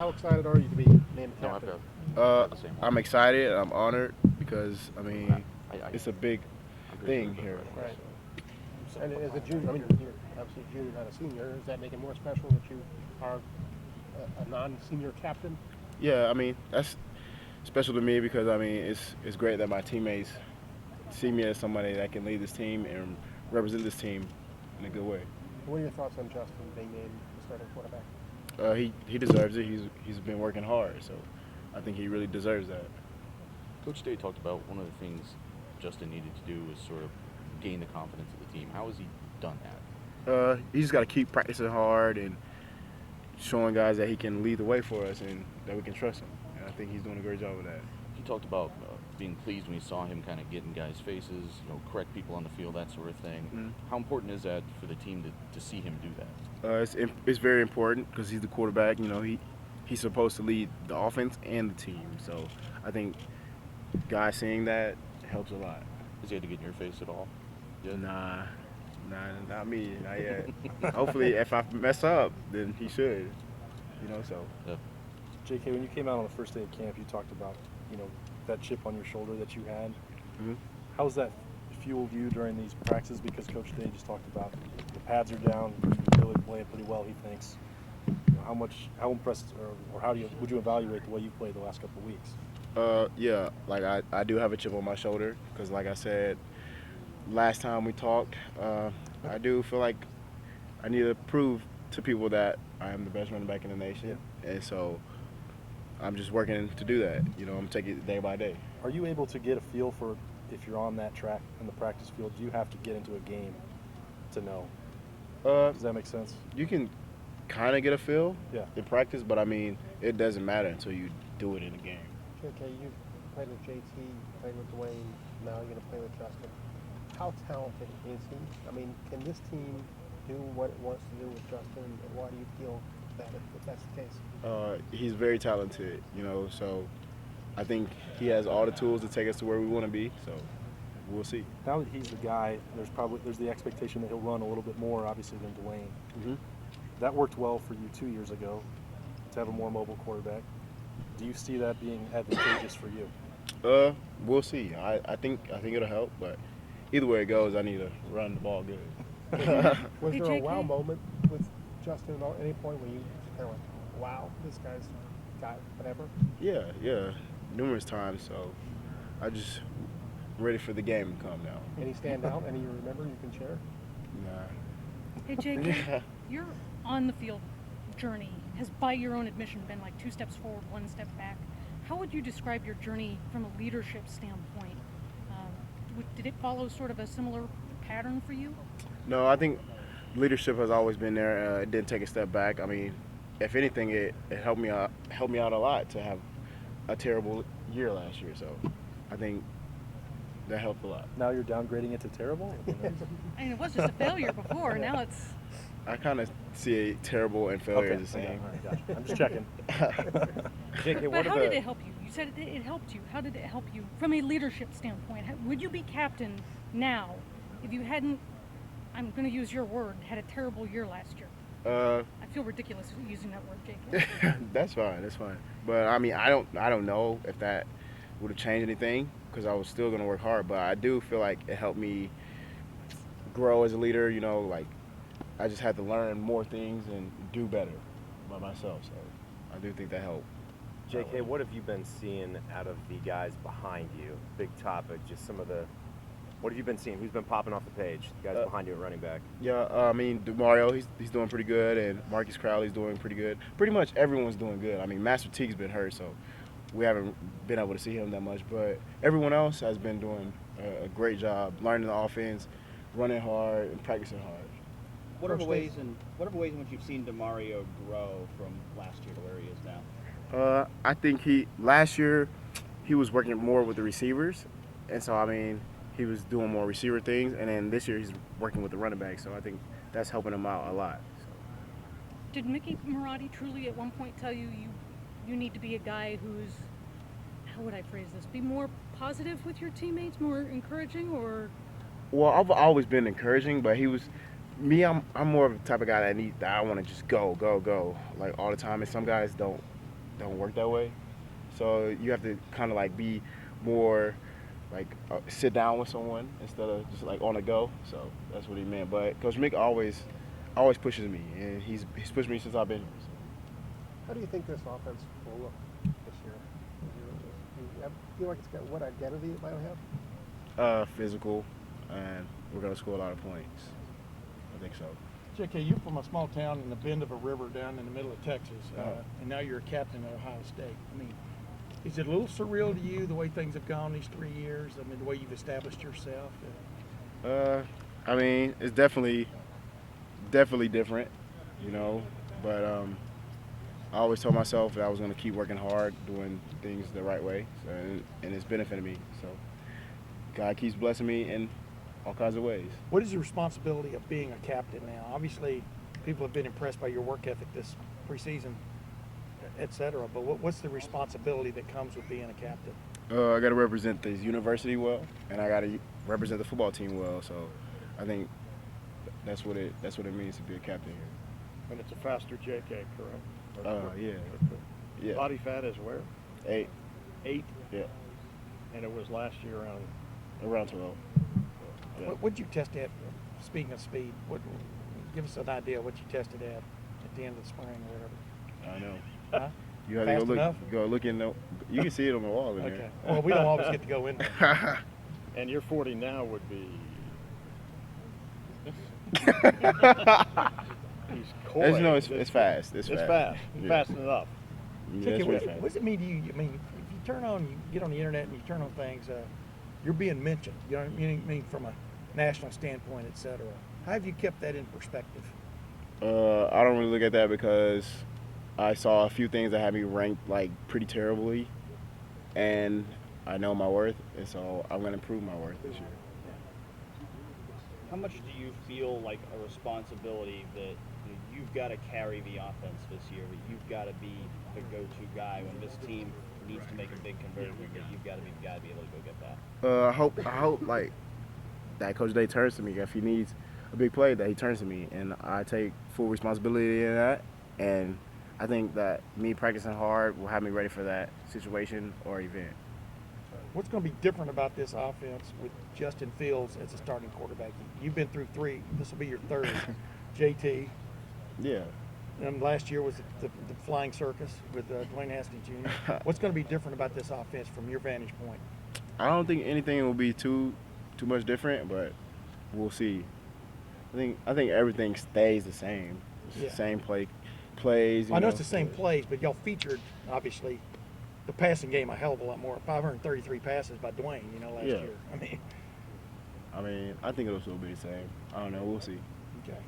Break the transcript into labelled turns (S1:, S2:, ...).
S1: How excited are you to be named
S2: No, I've
S1: captain?
S2: got the same one.
S3: I'm excited. I'm honored because
S2: Okay.
S3: it's a big
S2: I'm pretty sure
S3: thing
S2: it's the
S3: here.
S2: right one.
S1: Right.
S2: So.
S1: And as a junior, I mean, you're obviously a junior, not a senior. Does that make it more special that you are a non-senior captain?
S3: Yeah, I mean that's special to me because it's great that my teammates see me as somebody that can lead this team and represent this team in a good way.
S1: What are your thoughts on Justin being named the starting quarterback?
S3: He deserves it. He's been working hard, so I think he really deserves that.
S2: Coach Day talked about one of the things Justin needed to do was sort of gain the confidence of the team. How has he done that?
S3: He just got to keep practicing hard and showing guys that he can lead the way for us and that we can trust him. And I think he's doing a great job of that.
S2: He talked about being pleased when he saw him kind of get in guys' faces, correct people on the field, that sort of thing.
S3: Mm-hmm.
S2: How important is that for the team to see him do that?
S3: It's very important because he's the quarterback. He's supposed to lead the offense and the team. So I think guys seeing that helps a lot.
S2: Has he had to get in your face at all? Yeah.
S3: Nah, not me, not yet. Hopefully, if I mess up, then he should. So.
S2: Yeah.
S4: J.K., when you came out on the first day of camp, you talked about, that chip on your shoulder that you had.
S3: Mm-hmm.
S4: How's that fueled you during these practices? Because Coach Day just talked about the pads are down, you're really playing pretty well, he thinks. How impressed, or would you evaluate the way you played the last couple of weeks?
S3: Yeah, like I do have a chip on my shoulder because, like I said, last time we talked, I do feel like I need to prove to people that I am the best running back in the nation, and so I'm just working to do that. I'm taking it day by day.
S4: Are you able to get a feel for if you're on that track in the practice field? Do you have to get into a game to know? Does that make sense?
S3: You can kind of get a feel
S4: Yeah.
S3: in practice, but it doesn't matter until you do it in a game.
S1: JK, you played with JT, played with Dwayne, now you're going to play with Justin. How talented is he? I mean, can this team do what it wants to do with Justin, and why do you feel that if that's the case?
S3: He's very talented, so I think he has all the tools to take us to where we want to be, so we'll see.
S4: Now that he's the guy, there's the expectation that he'll run a little bit more, obviously, than Dwayne.
S3: Mm-hmm.
S4: That worked well for you 2 years ago, to have a more mobile quarterback. Do you see that being advantageous for you?
S3: We'll see. I think it'll help, but either way it goes, I need to run the ball good.
S1: Was
S5: Hey,
S1: there a
S5: JK?
S1: wow moment with Justin at any point when you kind of went, wow, this guy's got whatever?
S3: Yeah, numerous times. So I just ready for the game to come now.
S1: Any stand out? Any you remember you can share?
S3: Nah.
S5: Hey, JK, your on the field journey has, by your own admission, been like 2 steps forward, 1 step back. How would you describe your journey from a leadership standpoint? Did it follow sort of a similar pattern for you?
S3: No, I think leadership has always been there. It didn't take a step back. If anything, it helped me out a lot to have a terrible year last year. So I think that helped a lot.
S4: Now you're downgrading it to terrible?
S5: I mean, it was just a failure before. Now it's.
S3: I kind of see terrible and failure
S4: Okay,
S3: as the same.
S4: all right, gotcha. I'm just checking.
S3: JK,
S5: But how did it help you? You said it helped you. How did it help you from a leadership standpoint? Would you be captain now if you hadn't, I'm going to use your word, had a terrible year last year? I feel ridiculous using that word, JK.
S3: That's fine. But I don't know if that would have changed anything because I was still gonna work hard. But I do feel like it helped me grow as a leader. Like I just had to learn more things and do better by myself. So I do think that helped.
S6: JK, what have you been seeing out of the guys behind you? Big topic, just some of the. What have you been seeing? Who's been popping off the page? The guys behind you at running back.
S3: Yeah, Mario, he's doing pretty good, and Marcus Crowley's doing pretty good. Pretty much everyone's doing good. Master Teague's been hurt, so we haven't been able to see him that much. But everyone else has been doing a great job learning the offense, running hard, and practicing hard.
S7: What are the ways in which you've seen DeMario grow from last year to where he is now?
S3: I think last year he was working more with the receivers, and so he was doing more receiver things, and then this year he's working with the running back, so I think that's helping him out a lot. So.
S5: Did Mickey Marotti truly at one point tell you you need to be a guy who's, how would I phrase this, be more positive with your teammates, more encouraging, or?
S3: Well, I've always been encouraging, but I'm more of the type of guy that I want to just go like all the time, and some guys don't don't work that way. So you have to kind of like be more like sit down with someone instead of just like on the go. So that's what he meant. But Coach Mick always pushes me, and he's pushed me since I've been here. So.
S1: How do you think this offense will look this year? Do you feel like it's got what identity it might have?
S3: Physical, and we're going to score a lot of points. I think so.
S8: J.K., you're from a small town in the bend of a river down in the middle of Texas, and now you're a captain at Ohio State. I mean, is it a little surreal to you the way things have gone these 3 years? I mean, the way you've established yourself?
S3: I mean, it's definitely different, you know. But I always told myself that I was going to keep working hard, doing things the right way, so, and it's benefited me. So God keeps blessing me in all kinds of ways.
S8: What is the responsibility of being a captain now? Obviously, people have been impressed by your work ethic this preseason, et cetera, but what's the responsibility that comes with being a captain?
S3: I got to represent this university well, and I got to represent the football team well. So I think that's what it means to be a captain here.
S9: And it's a faster J.K., correct?
S3: Yeah.
S9: Body fat is where?
S3: 8.
S9: 8?
S3: Yeah.
S9: And it was last year around?
S3: Around 12. Yeah.
S8: What'd you test at, speaking of speed, give us an idea of what you tested at the end of the spring or whatever?
S3: I know.
S8: Huh?
S3: You have to
S8: Fast
S3: go look.
S8: enough?
S3: Go look in the. You can see it on the wall in
S8: Okay.
S3: there.
S8: Well, we don't always get to go in there.
S9: And your 40 now would be? He's coy.
S3: As you know, it's fast. It's
S9: It's
S3: fast.
S9: fast.
S3: Yeah.
S9: Fast enough.
S3: Yeah,
S8: J.K.,
S3: it's
S8: what
S3: really fast.
S8: does it mean to you? I mean, if you turn on, you get on the internet and you turn on things, you're being mentioned. You know what I mean? From a national standpoint, et cetera. How have you kept that in perspective?
S3: I don't really look at that because I saw a few things that had me ranked like pretty terribly, and I know my worth, and so I'm going to prove my worth this year.
S7: How much do you feel like a responsibility that you've got to carry the offense this year, that you've got to be the go-to guy when this team needs to make a big conversion, that you've got to be the guy to be able to go get that?
S3: I hope like that Coach Day turns to me if he needs a big play, that he turns to me, and I take full responsibility in that. And I think that me practicing hard will have me ready for that situation or event.
S8: What's going to be different about this offense with Justin Fields as a starting quarterback? You've been through 3. This will be your 3rd. JT.
S3: Yeah.
S8: And last year was the flying circus with Dwayne Haskins Jr. What's going to be different about this offense from your vantage point?
S3: I don't think anything will be too much different, but we'll see. I think everything stays the same. It's the same plays.
S8: I know it's the same plays, but y'all featured obviously the passing game a hell of a lot more. 533 passes by Dwayne, last year. I mean,
S3: I think it'll still be the same. I don't know. We'll see.
S8: okay.